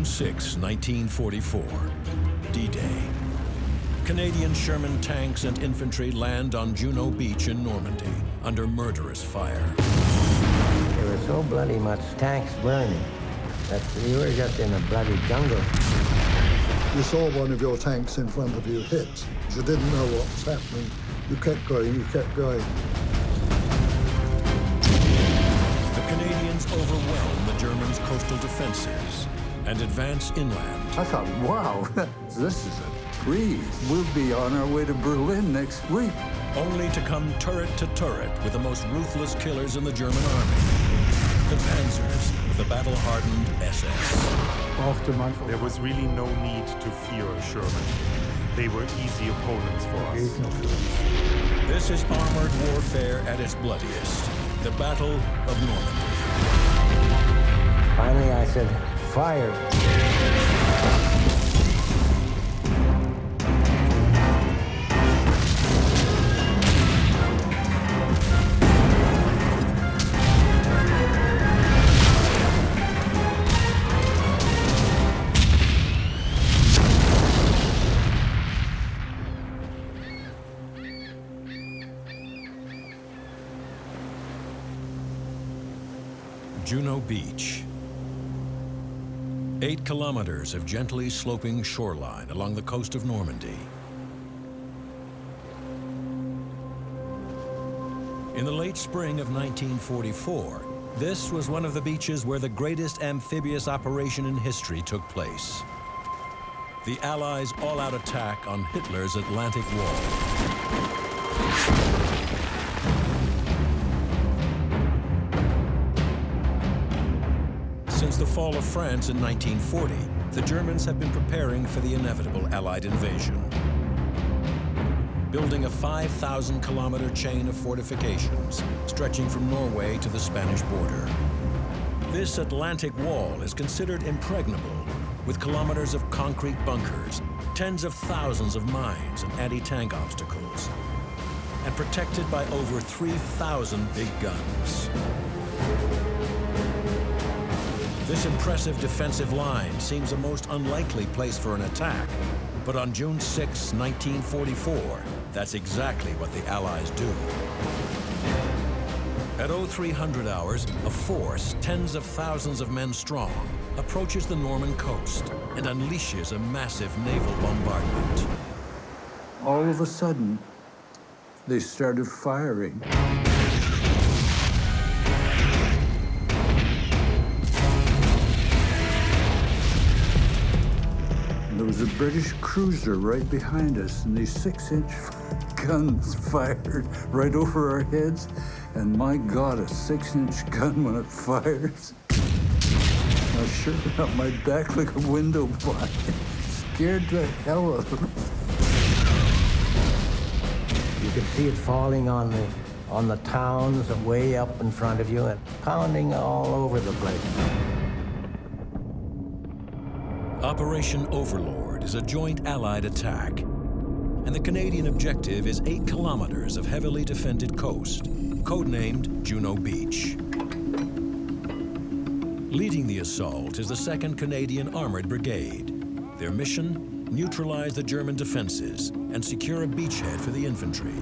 6, 1944, D-Day. Canadian Sherman tanks and infantry land on Juno Beach in Normandy under murderous fire. There were so bloody much tanks burning that you were just in a bloody jungle. You saw one of your tanks in front of you hit. You didn't know what was happening. You kept going, you kept going. The Canadians overwhelm the Germans' coastal defenses and advance inland. I thought, wow, this is a breeze. We'll be on our way to Berlin next week. Only to come turret to turret with the most ruthless killers in the German army. The Panzers with the battle-hardened SS. There was really no need to fear Sherman. They were easy opponents for us. This is armored warfare at its bloodiest. The Battle of Normandy. Finally, I said, fire. Juno Beach. 8 kilometers of gently sloping shoreline along the coast of Normandy. In the late spring of 1944, this was one of the beaches where the greatest amphibious operation in history took place. The Allies' all-out attack on Hitler's Atlantic Wall. Since the fall of France in 1940, the Germans have been preparing for the inevitable Allied invasion, building a 5,000-kilometer chain of fortifications stretching from Norway to the Spanish border. This Atlantic Wall is considered impregnable, with kilometers of concrete bunkers, tens of thousands of mines and anti-tank obstacles, and protected by over 3,000 big guns. This impressive defensive line seems a most unlikely place for an attack, but on June 6, 1944, that's exactly what the Allies do. At 0300 hours, a force, tens of thousands of men strong, approaches the Norman coast and unleashes a massive naval bombardment. All of a sudden, they started firing. There was a British cruiser right behind us, and these 6-inch guns fired right over our heads. And my God, a 6-inch gun when it fires. I sure got my back like a window blind. Scared the hell out of me. You could see it falling on the towns way up in front of you and pounding all over the place. Operation Overlord is a joint Allied attack, and the Canadian objective is 8 kilometers of heavily defended coast, codenamed Juno Beach. Leading the assault is the 2nd Canadian Armoured Brigade. Their mission, neutralize the German defenses and secure a beachhead for the infantry.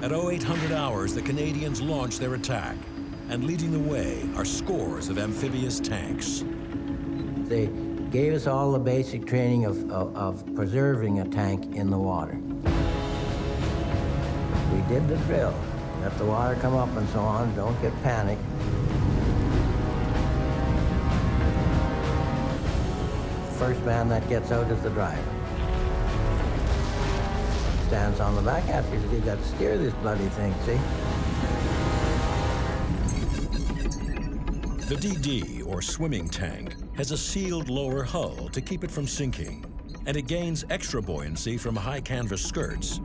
At 0800 hours, the Canadians launch their attack, and leading the way are scores of amphibious tanks. They gave us all the basic training of preserving a tank in the water. We did the drill. Let the water come up and so on, don't get panicked. First man that gets out is the driver. Stands on the back after you got to steer this bloody thing, see? The DD, or swimming tank, has a sealed lower hull to keep it from sinking, and it gains extra buoyancy from high canvas skirts.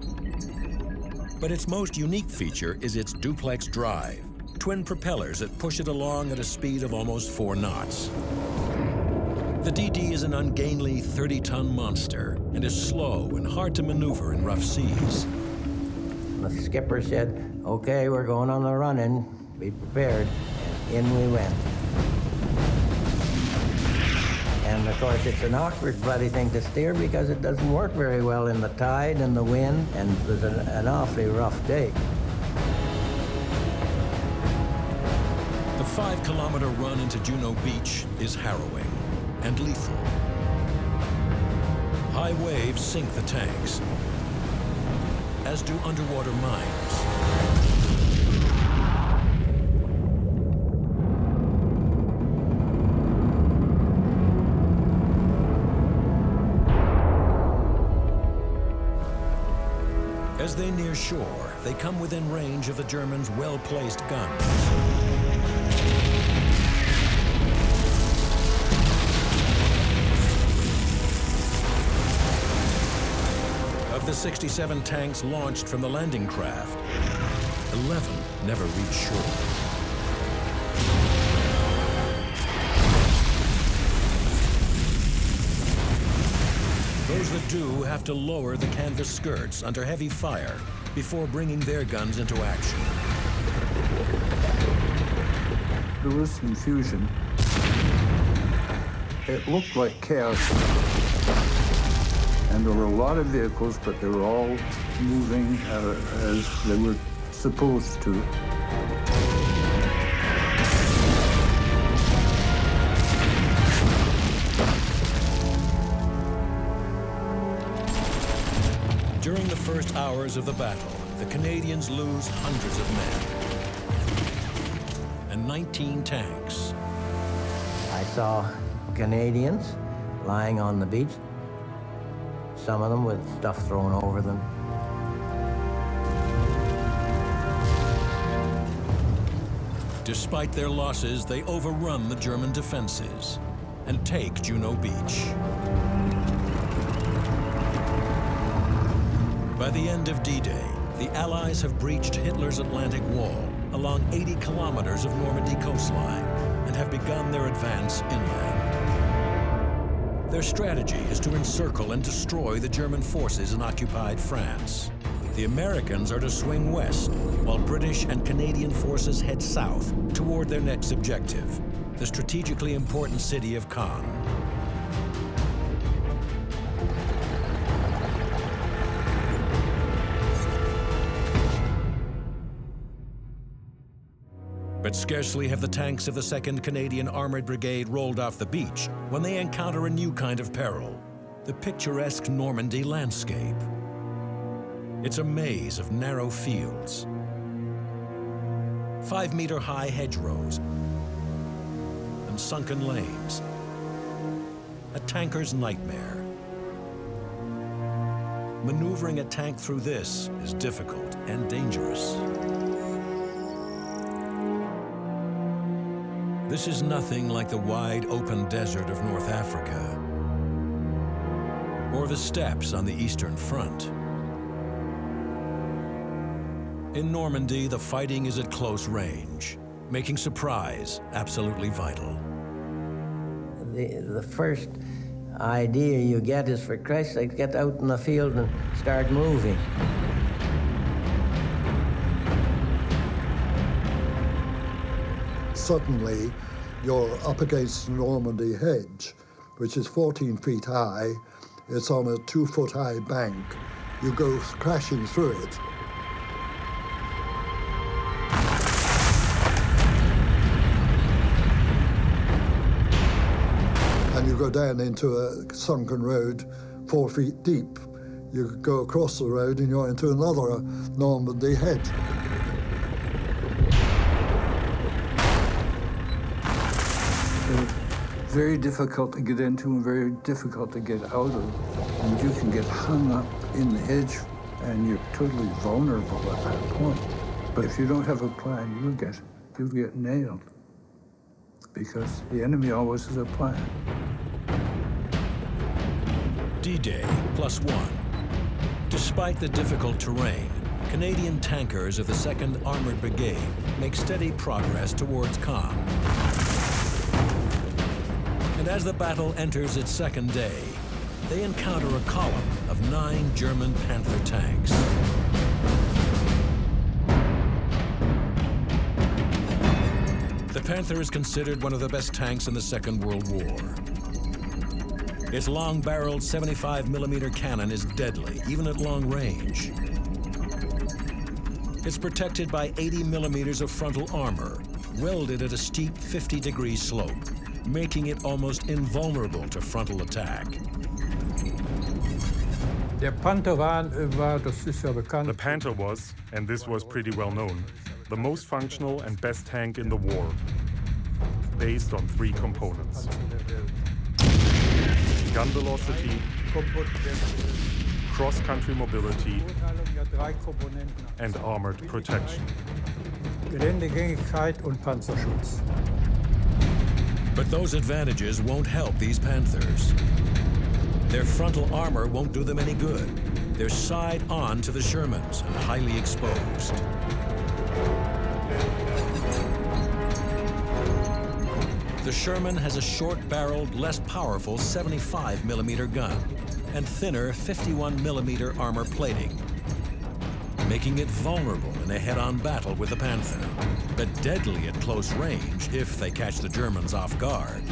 But its most unique feature is its duplex drive, twin propellers that push it along at a speed of almost 4 knots. The DD is an ungainly 30-ton monster and is slow and hard to maneuver in rough seas. The skipper said, okay, we're going on the run-in, be prepared, and in we went. And of course, it's an awkward bloody thing to steer because it doesn't work very well in the tide and the wind, and it was an awfully rough day. The 5-kilometer run into Juno Beach is harrowing and lethal. High waves sink the tanks, as do underwater mines. As they near shore, they come within range of the Germans' well-placed guns. Of the 67 tanks launched from the landing craft, 11 never reach shore. Those that do have to lower the canvas skirts under heavy fire before bringing their guns into action. There was confusion. It looked like chaos. And there were a lot of vehicles, but they were all moving as they were supposed to. During the first hours of the battle, the Canadians lose hundreds of men and 19 tanks. I saw Canadians lying on the beach, some of them with stuff thrown over them. Despite their losses, they overrun the German defenses and take Juno Beach. By the end of D-Day, the Allies have breached Hitler's Atlantic Wall along 80 kilometers of Normandy coastline and have begun their advance inland. Their strategy is to encircle and destroy the German forces in occupied France. The Americans are to swing west, while British and Canadian forces head south toward their next objective, the strategically important city of Caen. But scarcely have the tanks of the 2nd Canadian Armoured Brigade rolled off the beach when they encounter a new kind of peril, the picturesque Normandy landscape. It's a maze of narrow fields, 5-meter-high hedgerows, and sunken lanes. A tanker's nightmare. Maneuvering a tank through this is difficult and dangerous. This is nothing like the wide open desert of North Africa or the steppes on the Eastern Front. In Normandy, the fighting is at close range, making surprise absolutely vital. The first idea you get is, for Christ's sake, get out in the field and start moving. Suddenly, you're up against the Normandy hedge, which is 14 feet high. It's on a 2-foot-high bank. You go crashing through it. And you go down into a sunken road 4 feet deep. You go across the road and you're into another Normandy hedge. Very difficult to get into and very difficult to get out of. And you can get hung up in the hedge and you're totally vulnerable at that point. But if you don't have a plan, you'll get nailed. Because the enemy always has a plan. D-Day +1. Despite the difficult terrain, Canadian tankers of the 2nd Armoured Brigade make steady progress towards Caen. And as the battle enters its second day, they encounter a column of 9 German Panther tanks. The Panther is considered one of the best tanks in the Second World War. Its long-barreled 75mm cannon is deadly, even at long range. It's protected by 80mm of frontal armor, welded at a steep 50-degree slope, making it almost invulnerable to frontal attack. The Panther was, and this was pretty well known, the most functional and best tank in the war, based on 3 components: gun velocity, cross-country mobility, and armored protection. Geländegängigkeit und Panzerschutz. But those advantages won't help these Panthers. Their frontal armor won't do them any good. They're side-on to the Shermans and highly exposed. The Sherman has a short-barreled, less powerful 75mm gun and thinner 51mm armor plating, making it vulnerable in a head-on battle with the Panther, but deadly at close range if they catch the Germans off guard.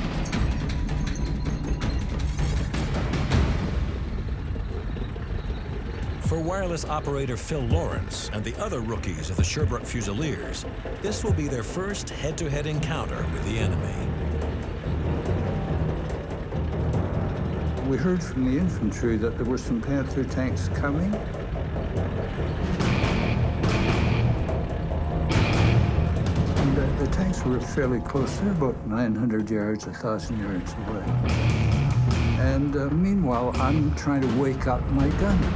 For wireless operator Phil Lawrence and the other rookies of the Sherbrooke Fusiliers, this will be their first head-to-head encounter with the enemy. We heard from the infantry that there were some Panther tanks coming. And the tanks were fairly close. They're about 900 yards, 1,000 yards away. And meanwhile, I'm trying to wake up my gunner.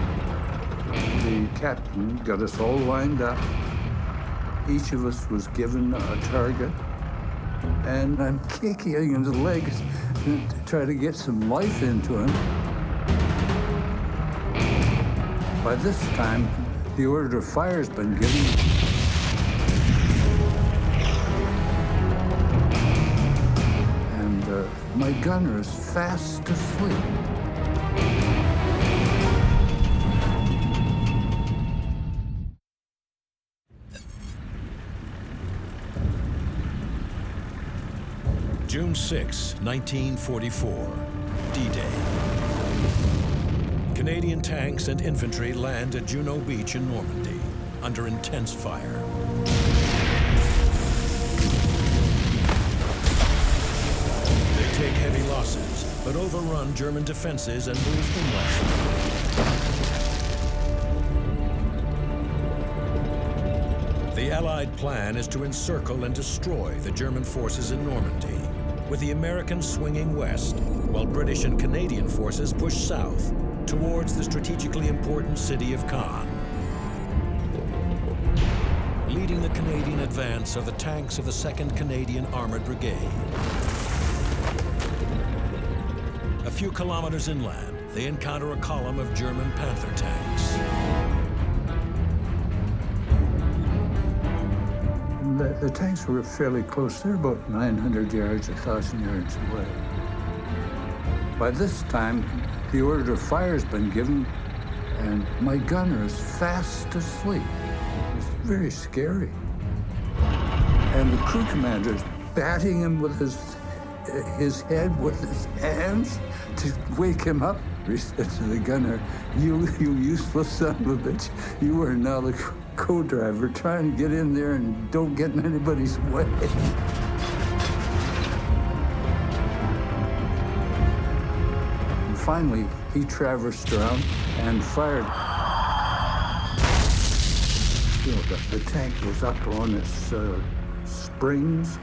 The captain got us all lined up. Each of us was given a target. And I'm kicking in the legs to try to get some life into him. By this time, the order to fire has been given. And my gunner is fast asleep. June 6, 1944, D-Day. Canadian tanks and infantry land at Juno Beach in Normandy, under intense fire. They take heavy losses, but overrun German defenses and move inland. The Allied plan is to encircle and destroy the German forces in Normandy, with the Americans swinging west, while British and Canadian forces push south towards the strategically important city of Caen. Leading the Canadian advance are the tanks of the 2nd Canadian Armoured Brigade. A few kilometers inland, they encounter a column of German Panther tanks. The tanks were fairly close. They're about 900 yards, 1,000 yards away. By this time, the order to fire has been given, and my gunner is fast asleep. It's very scary. And the crew commander is batting him with his head with his hands to wake him up. He said to the gunner, you useless son of a bitch, you are now the co-driver. Try and get in there and don't get in anybody's way. And finally, he traversed around and fired. You know, the tank was up on its springs,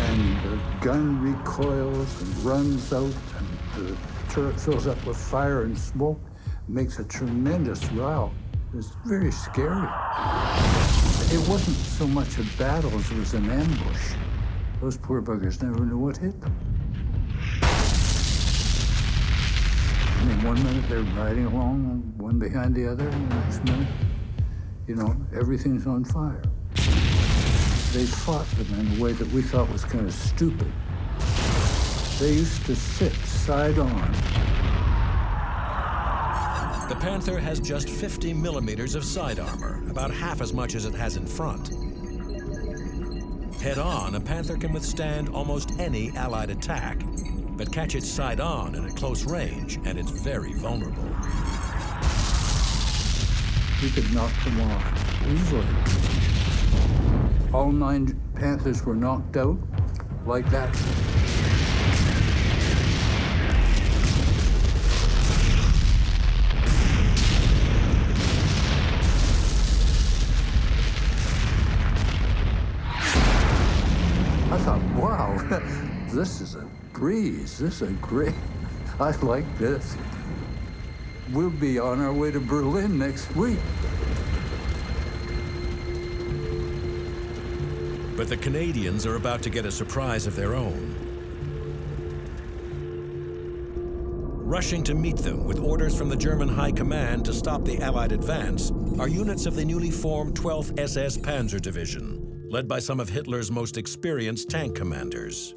and the gun recoils and runs out, and the turret fills up with fire and smoke, makes a tremendous row. It's very scary. It wasn't so much a battle as it was an ambush. Those poor buggers never knew what hit them. I mean, one minute they're riding along, one behind the other, and the next minute, you know, everything's on fire. They fought them in a way that we thought was kind of stupid. They used to sit side on. The Panther has just 50 millimeters of side armor, about half as much as it has in front. Head on, a Panther can withstand almost any Allied attack, but catch it side on and at close range, and it's very vulnerable. You could knock them off easily. All 9 Panthers were knocked out like that. I thought, wow, this is a breeze. This is a great, I like this. We'll be on our way to Berlin next week. But the Canadians are about to get a surprise of their own. Rushing to meet them with orders from the German High Command to stop the Allied advance are units of the newly formed 12th SS Panzer Division, led by some of Hitler's most experienced tank commanders.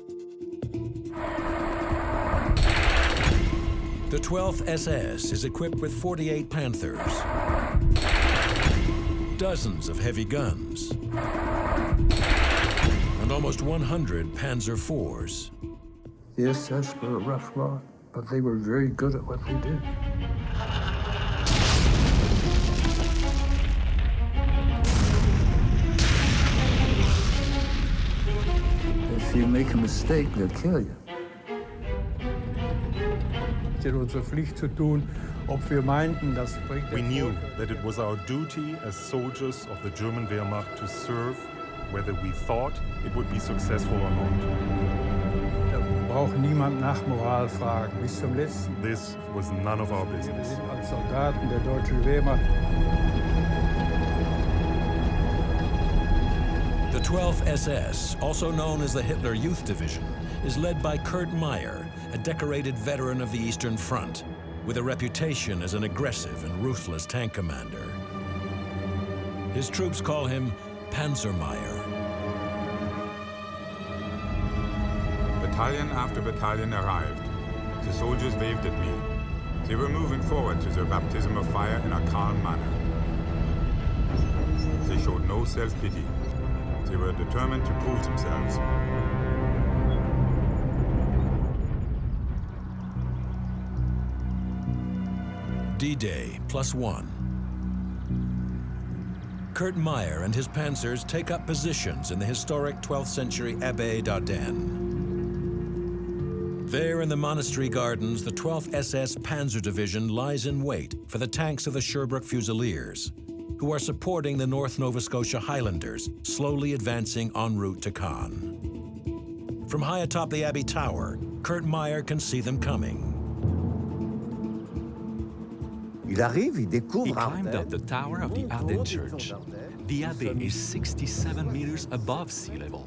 The 12th SS is equipped with 48 Panthers, dozens of heavy guns, and almost 100 Panzer IVs. The SS were a rough lot, but they were very good at what they did. If you make a mistake, they'll kill you. We knew that it was our duty as soldiers of the German Wehrmacht to serve, whether we thought it would be successful or not. This was none of our business. The 12th SS, also known as the Hitler Youth Division, is led by Kurt Meyer, a decorated veteran of the Eastern Front, with a reputation as an aggressive and ruthless tank commander. His troops call him Panzer Meyer. Battalion after battalion arrived. The soldiers waved at me. They were moving forward to their baptism of fire in a calm manner. They showed no self-pity. They were determined to prove themselves. D-Day +1. Kurt Meyer and his panzers take up positions in the historic 12th century Abbaye d'Ardenne. There in the monastery gardens, the 12th SS Panzer Division lies in wait for the tanks of the Sherbrooke Fusiliers, who are supporting the North Nova Scotia Highlanders, slowly advancing en route to Caen. From high atop the Abbey Tower, Kurt Meyer can see them coming. He climbed up the tower of the Ardennes Church. The abbey is 67 meters above sea level.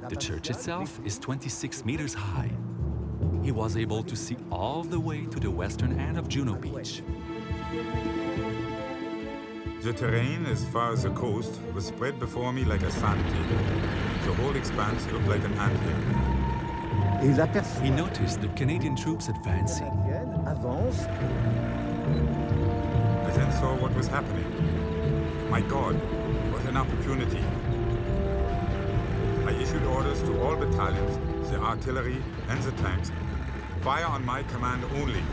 The church itself is 26 meters high. He was able to see all the way to the western end of Juno Beach. The terrain as far as the coast was spread before me like a sand table. The whole expanse looked like an anthill. He noticed the Canadian troops advancing. I then saw what was happening. My God, what an opportunity. I issued orders to all battalions, the artillery and the tanks. Fire on my command only.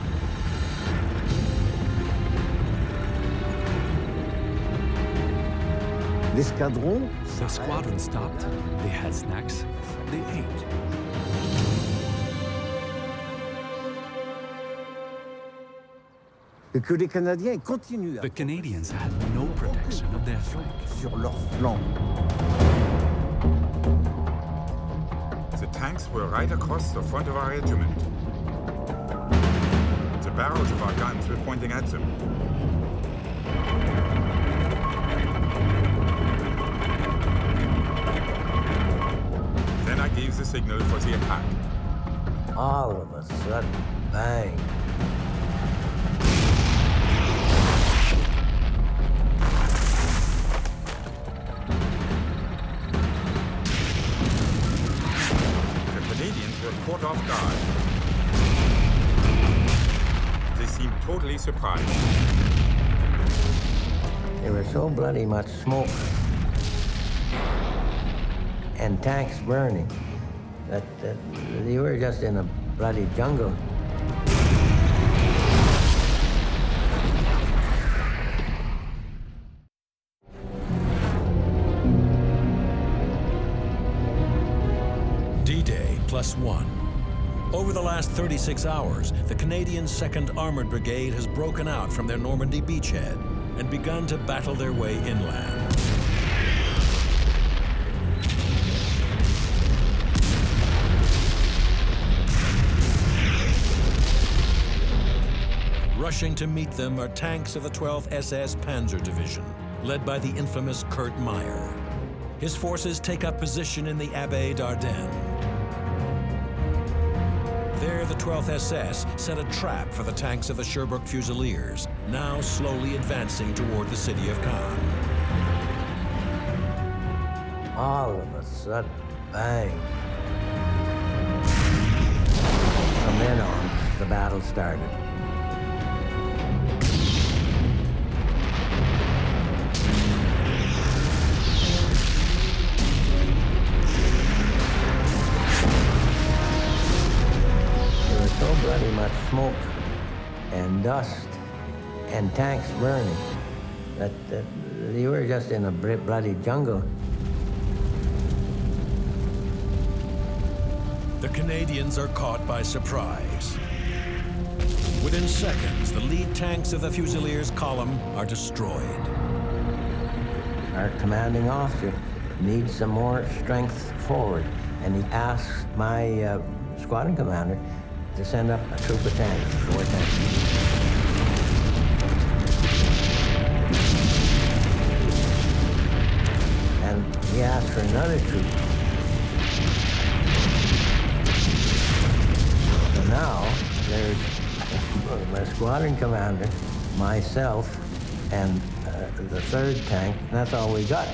The squadron stopped, they had snacks, they ate. The Canadians had no protection of their flank. The tanks were right across the front of our regiment. The barrels of our guns were pointing at them. Then I gave the signal for the attack. All of a sudden, bang. Caught off guard. They seemed totally surprised. There was so bloody much smoke and tanks burning. that you were just in a bloody jungle. D-Day +1. Over the last 36 hours, the Canadian 2nd Armoured Brigade has broken out from their Normandy beachhead and begun to battle their way inland. Rushing to meet them are tanks of the 12th SS Panzer Division, led by the infamous Kurt Meyer. His forces take up position in the Abbaye d'Ardenne. There, the 12th SS set a trap for the tanks of the Sherbrooke Fusiliers, now slowly advancing toward the city of Caen. All of a sudden, bang. From then on, the battle started. So bloody much smoke and dust and tanks burning that you were just in a bloody jungle. The Canadians are caught by surprise. Within seconds, the lead tanks of the Fusiliers column are destroyed. Our commanding officer needs some more strength forward, and he asks my squadron commander to send up a troop of tanks, 4 tanks. And he asked for another troop. So now there's my squadron commander, myself, and the 3rd tank, and that's all we got.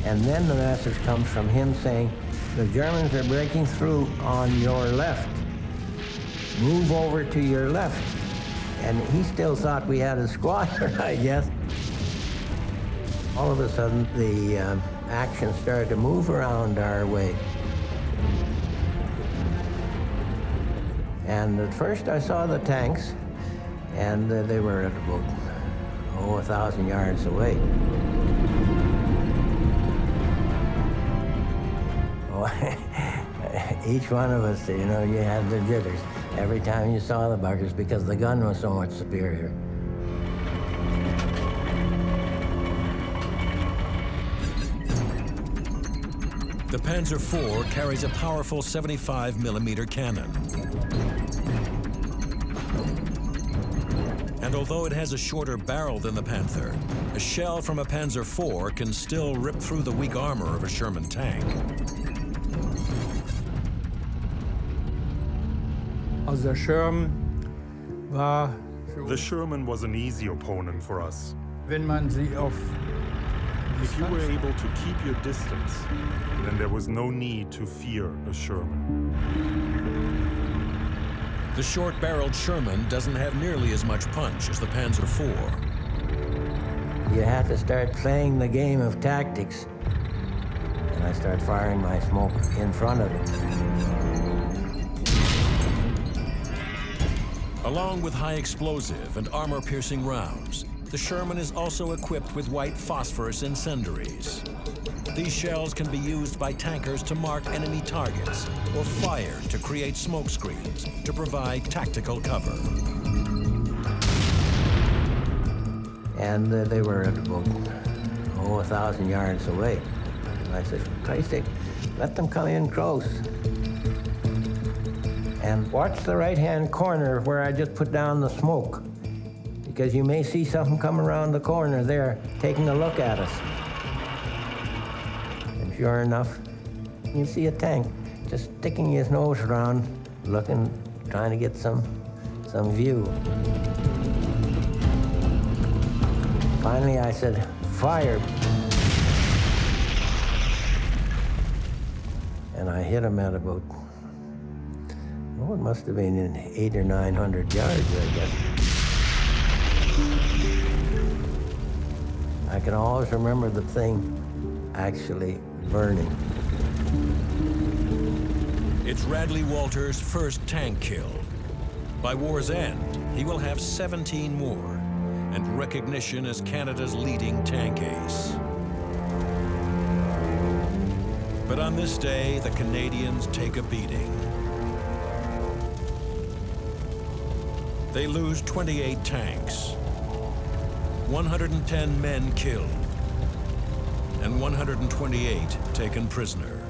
And then the message comes from him saying, the Germans are breaking through on your left. Move over to your left. And he still thought we had a squadron, I guess. All of a sudden, the action started to move around our way. And at first I saw the tanks, and they were at about, 1,000 yards away. Each one of us, you had the jitters every time you saw the buggers because the gun was so much superior. The Panzer IV carries a powerful 75mm cannon. And although it has a shorter barrel than the Panther, a shell from a Panzer IV can still rip through the weak armor of a Sherman tank. The Sherman was an easy opponent for us. If you were able to keep your distance, then there was no need to fear a Sherman. The short-barreled Sherman doesn't have nearly as much punch as the Panzer IV. You had to start playing the game of tactics, and I start firing my smoke in front of it. Along with high explosive and armor-piercing rounds, the Sherman is also equipped with white phosphorus incendiaries. These shells can be used by tankers to mark enemy targets or fired to create smoke screens to provide tactical cover. And they were at about 1,000 yards away. And I said, for Christ's sake, let them come in close. And watch the right-hand corner where I just put down the smoke, because you may see something come around the corner there, taking a look at us. And sure enough, you see a tank just sticking his nose around, looking, trying to get some view. Finally, I said, fire. And I hit him at about, it must have been in 800 or 900 yards, I guess. I can always remember the thing actually burning. It's Radley Walter's first tank kill. By war's end, he will have 17 more, and recognition as Canada's leading tank ace. But on this day, the Canadians take a beating. They lose 28 tanks, 110 men killed, and 128 taken prisoner.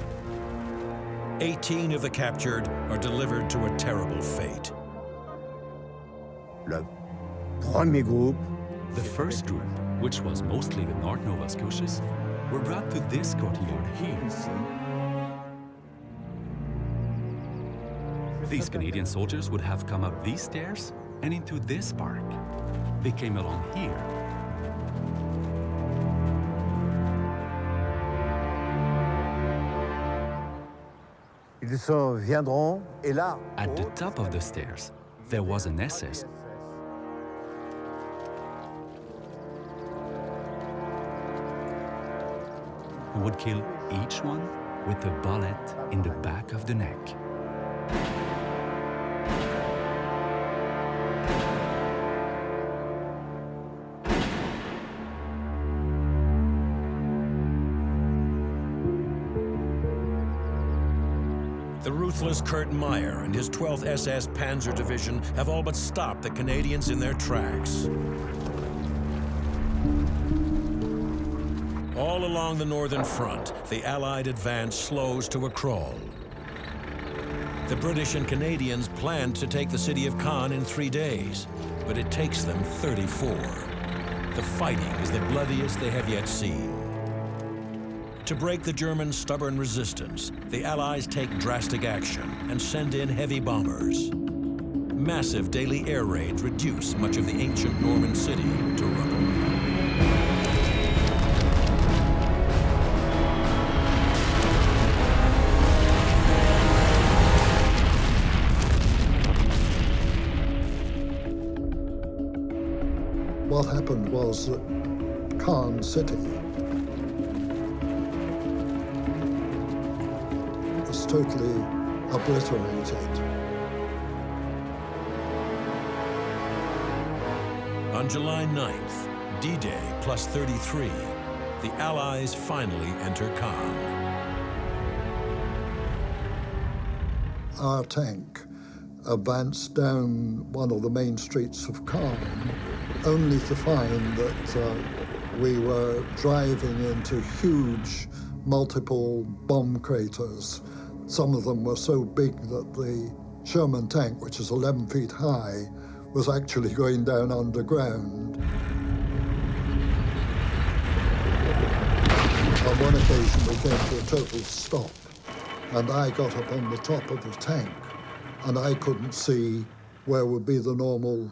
18 of the captured are delivered to a terrible fate. The first group, which was mostly the North Nova Scotias, were brought to this courtyard here. These Canadian soldiers would have come up these stairs and into this park. They came along here. At the top of the stairs, there was an SS who would kill each one with a bullet in the back of the neck. The ruthless Kurt Meyer and his 12th SS Panzer Division have all but stopped the Canadians in their tracks. All along the northern front, the Allied advance slows to a crawl. The British and Canadians planned to take the city of Caen in 3 days, but it takes them 34. The fighting is the bloodiest they have yet seen. To break the German stubborn resistance, the Allies take drastic action and send in heavy bombers. Massive daily air raids reduce much of the ancient Norman city to rubble. What happened was that Caen City was totally obliterated. On July 9th, D-Day plus 33, the Allies finally enter Caen. Our tank advanced down one of the main streets of Caen, only to find that we were driving into huge multiple bomb craters. Some of them were so big that the Sherman tank, which is 11 feet high, was actually going down underground. On one occasion, we came to a total stop, and I got up on the top of the tank, and I couldn't see where would be the normal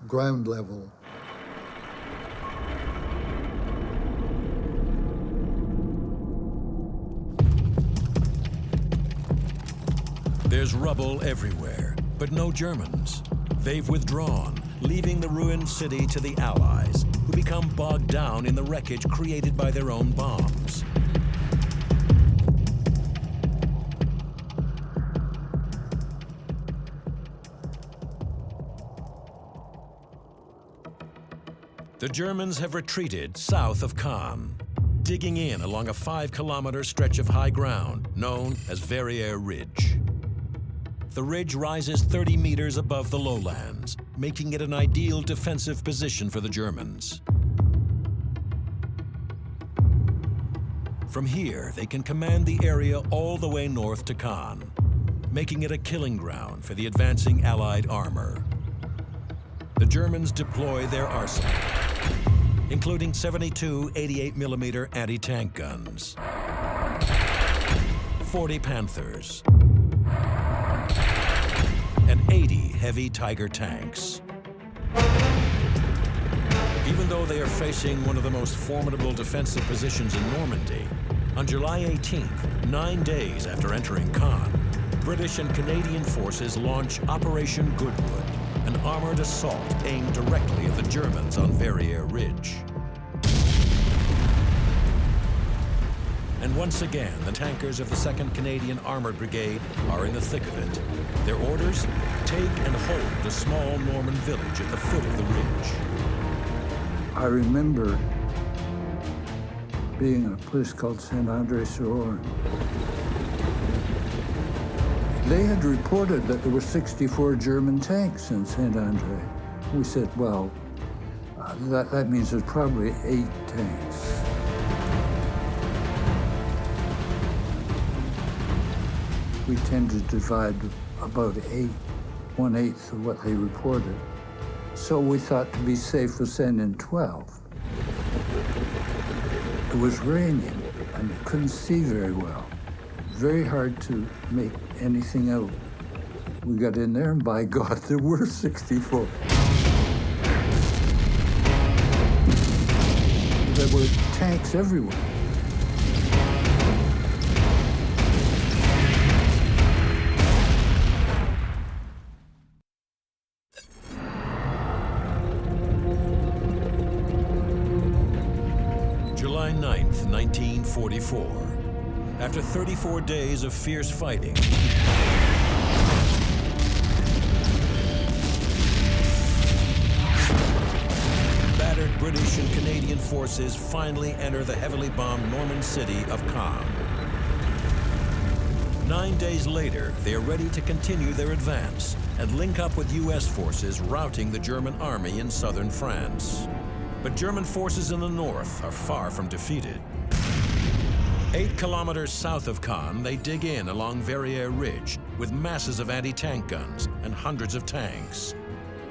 ground level. There's rubble everywhere, but no Germans. They've withdrawn, leaving the ruined city to the Allies, who become bogged down in the wreckage created by their own bombs. The Germans have retreated south of Caen, digging in along a 5-kilometer stretch of high ground known as Verrières Ridge. The ridge rises 30 meters above the lowlands, making it an ideal defensive position for the Germans. From here, they can command the area all the way north to Caen, making it a killing ground for the advancing Allied armor. The Germans deploy their arsenal, including 72 88mm anti-tank guns, 40 Panthers, and 80 heavy Tiger tanks. Even though they are facing one of the most formidable defensive positions in Normandy, on July 18th, 9 days after entering Caen, British and Canadian forces launch Operation Goodwood, an armored assault aimed directly at the Germans on Verrières Ridge. And once again, the tankers of the 2nd Canadian Armoured Brigade are in the thick of it. Their orders? Take and hold a small Norman village at the foot of the ridge. I remember being in a place called Saint-André-sur-Orne. They had reported that there were 64 German tanks in Saint-André. We said, well, that means there's probably 8 tanks. We tend to divide about 1/8 of what they reported. So we thought to be safe, we'll send in 12. It was raining and you couldn't see very well. Very hard to make anything out. We got in there and by God, there were 64. There were tanks everywhere. July 9th, 1944. After 34 days of fierce fighting, battered British and Canadian forces finally enter the heavily bombed Norman city of Caen. 9 days later, they are ready to continue their advance and link up with U.S. forces routing the German army in southern France. But German forces in the north are far from defeated. 8 kilometers south of Caen, they dig in along Verrières Ridge with masses of anti-tank guns and hundreds of tanks.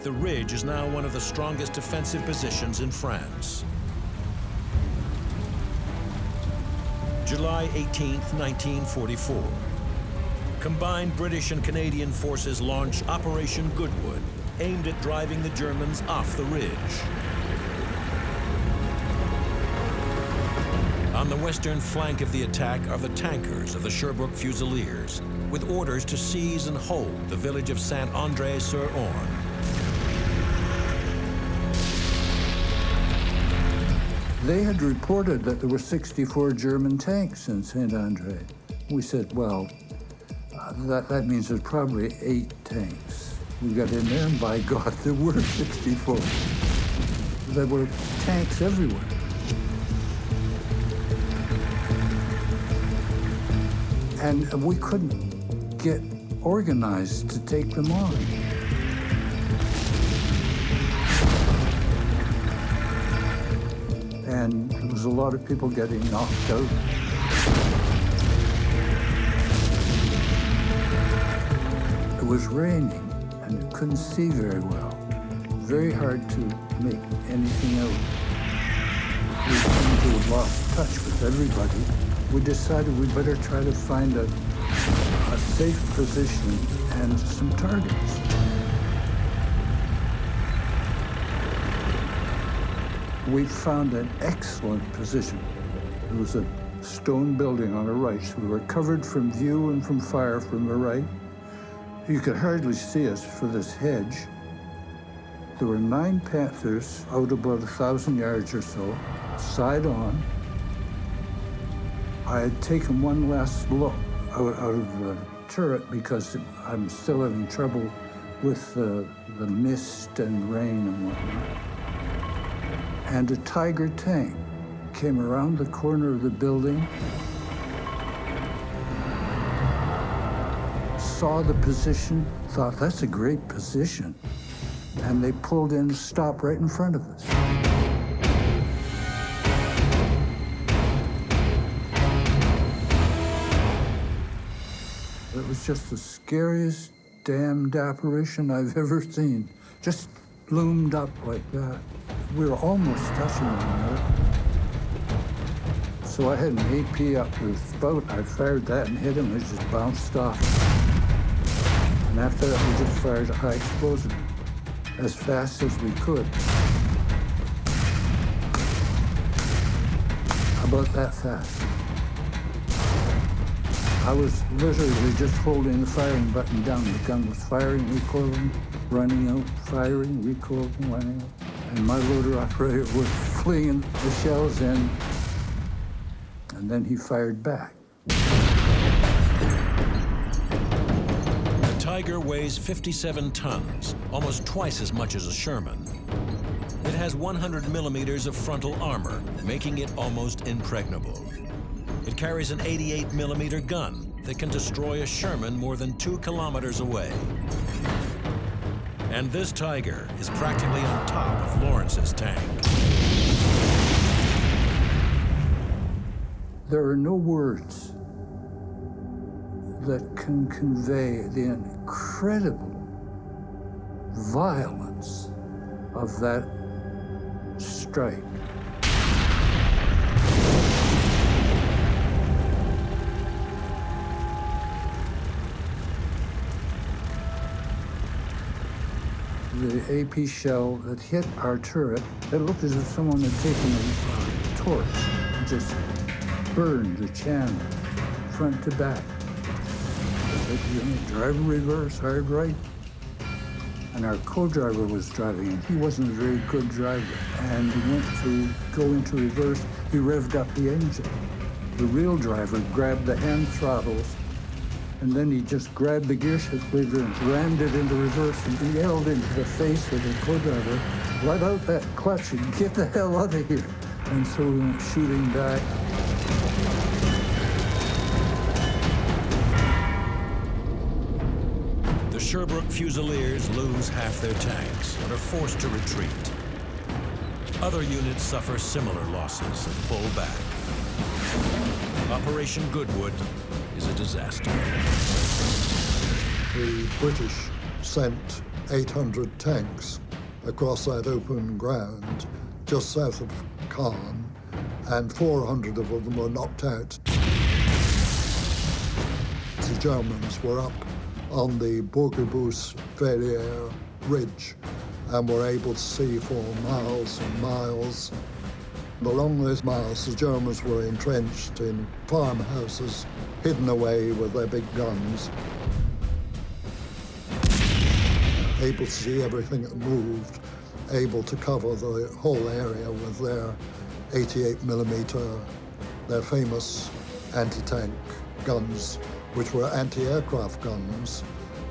The ridge is now one of the strongest defensive positions in France. July 18th, 1944. Combined British and Canadian forces launch Operation Goodwood, aimed at driving the Germans off the ridge. On the western flank of the attack are the tankers of the Sherbrooke Fusiliers, with orders to seize and hold the village of Saint-André-sur-Orne. They had reported that there were 64 German tanks in Saint-André. We said, well, that means there's probably 8 tanks. We got in there and by God, there were 64. There were tanks everywhere. And we couldn't get organized to take them on. And there was a lot of people getting knocked out. It was raining and you couldn't see very well. Very hard to make anything out. We seemed to have lost touch with everybody. We decided we better try to find a safe position and some targets. We found an excellent position. There was a stone building on the right, so we were covered from view and from fire from the right. You could hardly see us for this hedge. There were 9 Panthers out about 1,000 yards or so, side on. I had taken one last look out of the turret because I'm still having trouble with the mist and rain and whatnot. And a Tiger tank came around the corner of the building, saw the position, thought, that's a great position. And they pulled in, stopped right in front of us. It was just the scariest damned apparition I've ever seen. Just loomed up like that. We were almost touching one another. So I had an AP up the spout. I fired that and hit him. It just bounced off. And after that, we just fired a high explosive as fast as we could. About that fast. I was literally just holding the firing button down. The gun was firing, recoiling, running out, firing, recoiling, running out. And my loader operator was flinging the shells in. and then he fired back. The Tiger weighs 57 tons, almost twice as much as a Sherman. It has 100 millimeters of frontal armor, making it almost impregnable. It carries an 88 millimeter gun that can destroy a Sherman more than 2 kilometers away. And this Tiger is practically on top of Lawrence's tank. There are no words that can convey the incredible violence of that strike. The AP shell that hit our turret, it looked as if someone had taken a torch and just burned the channel front to back. I said, "You know, drive in reverse, hard right." And our co-driver was driving, and he wasn't a very good driver. And he went to go into reverse, he revved up the engine. The real driver grabbed the hand throttles, and then he just grabbed the gear shift lever and rammed it into reverse and yelled into the face of the co-driver, "Let out that clutch and get the hell out of here." And so we went shooting back. The Sherbrooke Fusiliers lose half their tanks and are forced to retreat. Other units suffer similar losses and pull back. Operation Goodwood is a disaster. The British sent 800 tanks across that open ground just south of Caen, and 400 of them were knocked out. The Germans were up on the Bourguebus-Verrières ridge and were able to see for miles and miles. And along those miles, the Germans were entrenched in farmhouses, hidden away with their big guns, able to see everything that moved, able to cover the whole area with their 88 millimeter, their famous anti-tank guns, which were anti-aircraft guns,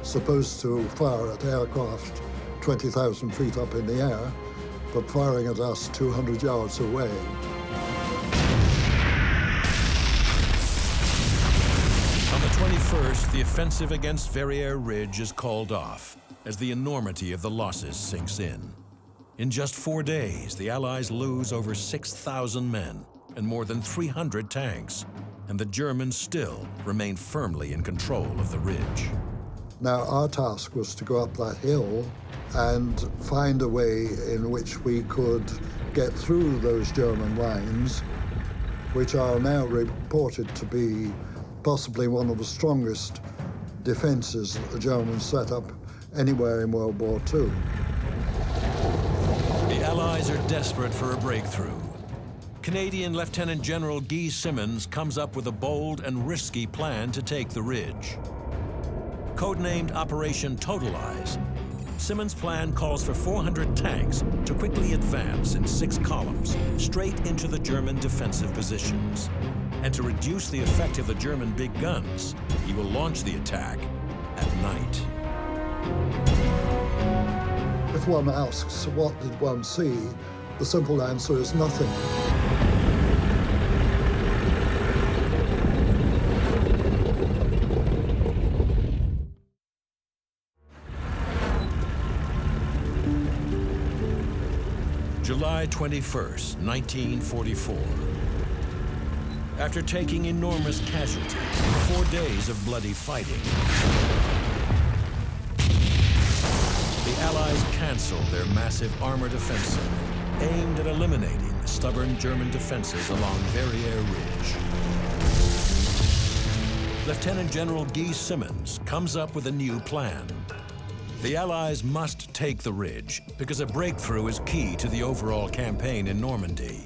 supposed to fire at aircraft 20,000 feet up in the air, but firing at us 200 yards away. On the 21st, the offensive against Verrières Ridge is called off as the enormity of the losses sinks in. In just 4 days, the Allies lose over 6,000 men and more than 300 tanks, and the Germans still remain firmly in control of the ridge. Now, our task was to go up that hill and find a way in which we could get through those German lines, which are now reported to be possibly one of the strongest defenses that the Germans set up anywhere in World War II. The Allies are desperate for a breakthrough. Canadian Lieutenant General Guy Simonds comes up with a bold and risky plan to take the ridge. Codenamed Operation Totalize, Simonds' plan calls for 400 tanks to quickly advance in 6 columns straight into the German defensive positions. And to reduce the effect of the German big guns, he will launch the attack at night. If one asks, what did one see? The simple answer is nothing. July 21st, 1944. After taking enormous casualties in 4 days of bloody fighting, the Allies canceled their massive armored offensive, aimed at eliminating the stubborn German defenses along Verrières Ridge. Lieutenant General Guy Simonds comes up with a new plan. The Allies must take the ridge because a breakthrough is key to the overall campaign in Normandy.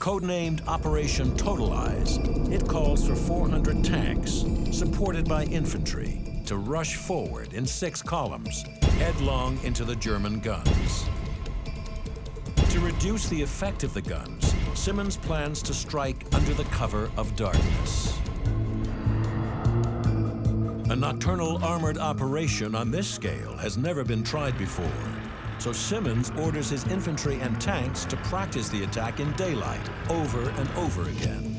Codenamed Operation Totalize, it calls for 400 tanks, supported by infantry, to rush forward in 6 columns, headlong into the German guns. To reduce the effect of the guns, Simmons plans to strike under the cover of darkness. A nocturnal armored operation on this scale has never been tried before, so Simmons orders his infantry and tanks to practice the attack in daylight over and over again.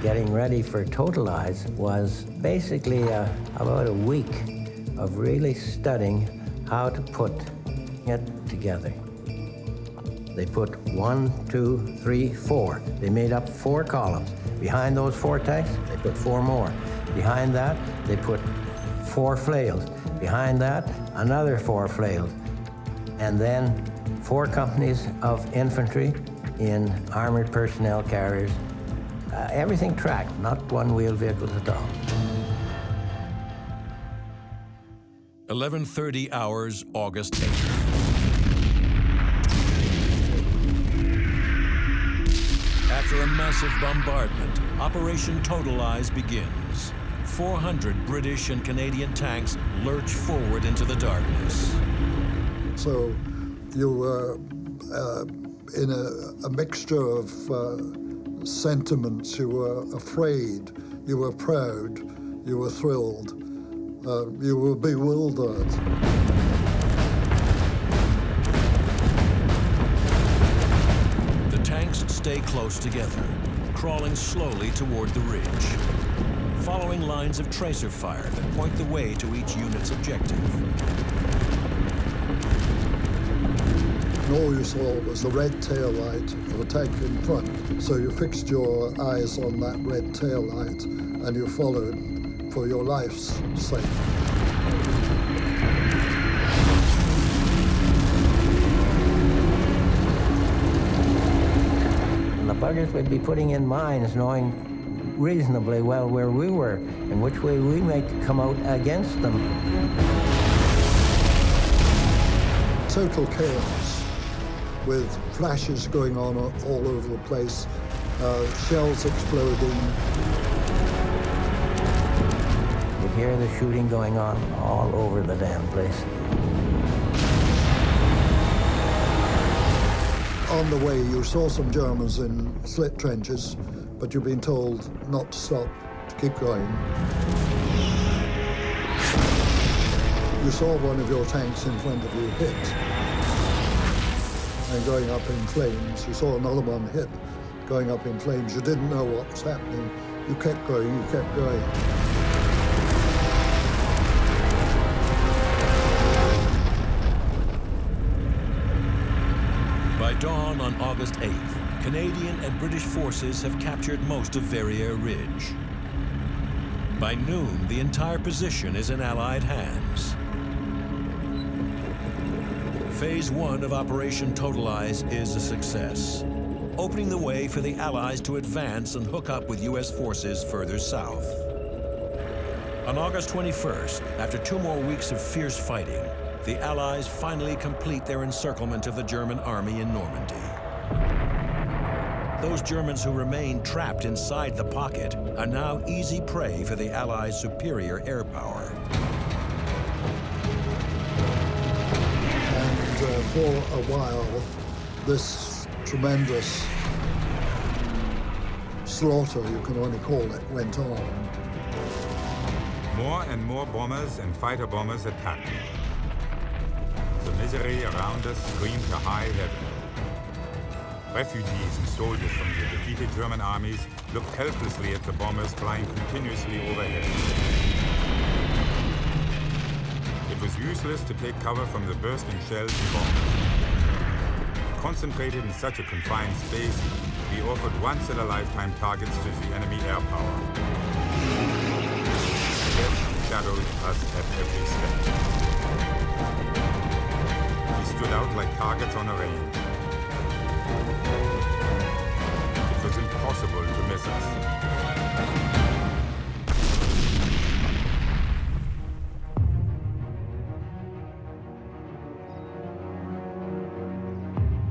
Getting ready for Totalize was basically about a week of really studying how to put it together. They put 1, 2, 3, 4. They made up 4 columns. Behind those 4 tanks, they put 4 more. Behind that, they put 4 flails. Behind that, another 4 flails. And then 4 companies of infantry in armored personnel carriers. Everything tracked, not one-wheeled vehicles at all. 11:30 hours, August 8th. After a massive bombardment, Operation Totalize begins. 400 British and Canadian tanks lurch forward into the darkness. So you were in a mixture of sentiments. You were afraid, you were proud, you were thrilled, you were bewildered. The tanks stay close together, crawling slowly toward the ridge, following lines of tracer fire that point the way to each unit's objective. And all you saw was the red tail light of a tank in front. So you fixed your eyes on that red tail light and you followed for your life's sake. And the buggers would be putting in mines knowing reasonably well where we were and which way we might come out against them. Total chaos, with flashes going on all over the place, shells exploding. You'd hear the shooting going on all over the damn place. On the way, you saw some Germans in slit trenches, but you've been told not to stop, to keep going. You saw one of your tanks in front of you hit and going up in flames. You saw another one hit, going up in flames. You didn't know what was happening. You kept going, you kept going. By dawn on August 8th, Canadian and British forces have captured most of Verrières Ridge. By noon, the entire position is in Allied hands. Phase 1 of Operation Totalize is a success, opening the way for the Allies to advance and hook up with U.S. forces further south. On August 21st, after 2 more weeks of fierce fighting, the Allies finally complete their encirclement of the German army in Normandy. Those Germans who remained trapped inside the pocket are now easy prey for the Allies' superior air power. For a while, this tremendous slaughter, you can only call it, went on. More and more bombers and fighter bombers attacked. The misery around us screamed to high heaven. Refugees and soldiers from the defeated German armies looked helplessly at the bombers flying continuously overhead. It was useless to take cover from the bursting shells and bombs. Concentrated in such a confined space, we offered once-in-a-lifetime targets to the enemy air power. Death shadowed us at every step. We stood out like targets on a range. It was impossible to miss us.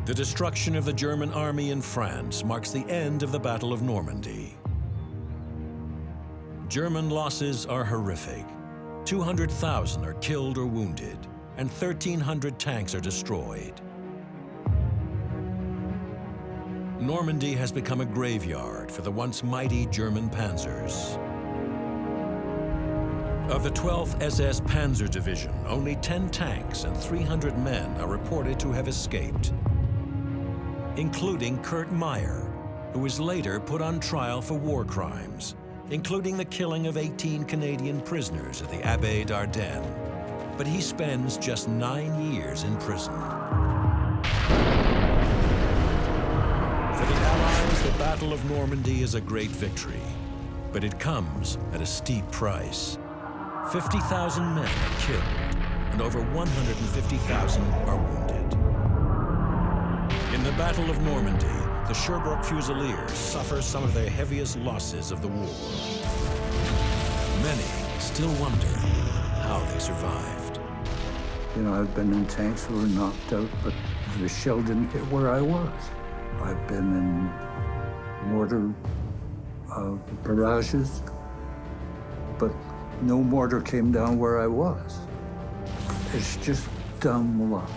The destruction of the German army in France marks the end of the Battle of Normandy. German losses are horrific. 200,000 are killed or wounded, and 1,300 tanks are destroyed. Normandy has become a graveyard for the once mighty German panzers. Of the 12th SS Panzer Division, only 10 tanks and 300 men are reported to have escaped, including Kurt Meyer, who was later put on trial for war crimes, including the killing of 18 Canadian prisoners at the Abbaye d'Ardennes. But he spends just 9 years in prison. For the Allies, the Battle of Normandy is a great victory, but it comes at a steep price. 50,000 men are killed, and over 150,000 are wounded. In the Battle of Normandy, the Sherbrooke Fusiliers suffer some of their heaviest losses of the war. Many still wonder how they survived. You know, I've been in tanks that were knocked out, but the shell didn't hit where I was. I've been in mortar barrages, but no mortar came down where I was. It's just dumb luck.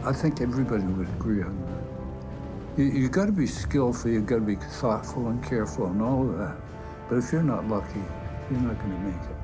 I think everybody would agree on that. You got to be skillful, you got to be thoughtful and careful and all of that. But if you're not lucky, you're not going to make it.